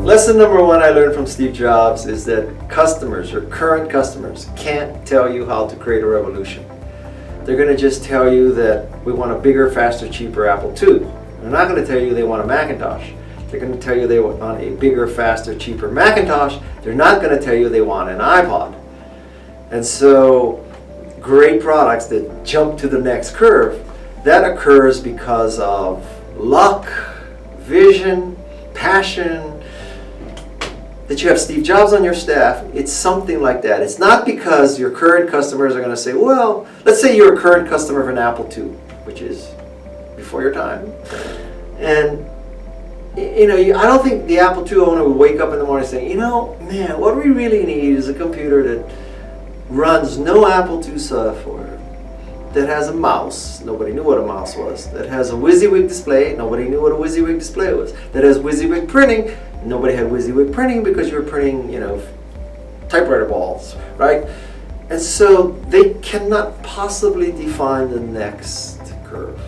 Lesson number one I learned from Steve Jobs is that customers, your current customers, can't tell you how to create a revolution. They're going to just tell you that we want a bigger, faster, cheaper Apple II. They're not going to tell you they want a Macintosh. They're going to tell you they want a bigger, faster, cheaper Macintosh. They're not going to tell you they want an iPod. And so, great products that jump to the next curve, that occurs because of luck, vision, passion. That you have Steve Jobs on your staff, it's something like that. It's not because your current customers are going to say, well, let's say you're a current customer of an Apple II, which is before your time. And I don't think the Apple II owner would wake up in the morning saying, man, what we really need is a computer that runs no Apple II software, that has a mouse, nobody knew what a mouse was, that has a WYSIWYG display, nobody knew what a WYSIWYG display was, that has WYSIWYG printing, nobody had WYSIWYG printing because you were printing, typewriter balls, right? And so they cannot possibly define the next curve.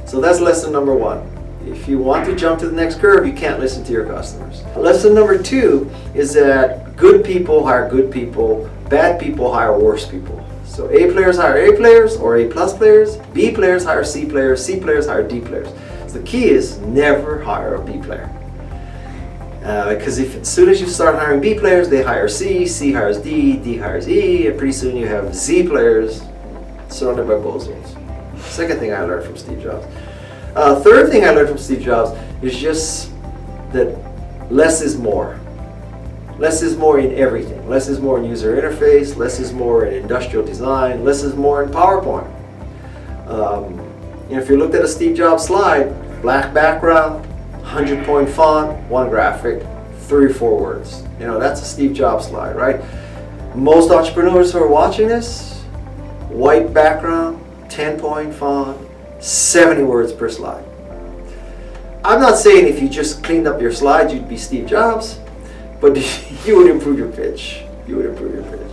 So that's lesson number one. If you want to jump to the next curve, you can't listen to your customers. Lesson number two is that good people hire good people, bad people hire worse people. So A players hire A players or A plus players, B players hire C players, C players hire D players. So the key is never hire a B player. Because as soon as you start hiring B players, they hire C, C hires D, D hires E, and pretty soon you have Z players surrounded by bozos. Second thing I learned from Steve Jobs. Third thing I learned from Steve Jobs is just that less is more. Less is more in everything. Less is more in user interface, less is more in industrial design, less is more in PowerPoint. If you looked at a Steve Jobs slide, black background, 100-point font, one graphic, 3 or 4 words. That's a Steve Jobs slide, right? Most entrepreneurs who are watching this, white background, 10-point font, 70 words per slide. I'm not saying if you just cleaned up your slides, you'd be Steve Jobs, but you would improve your pitch. You would improve your pitch.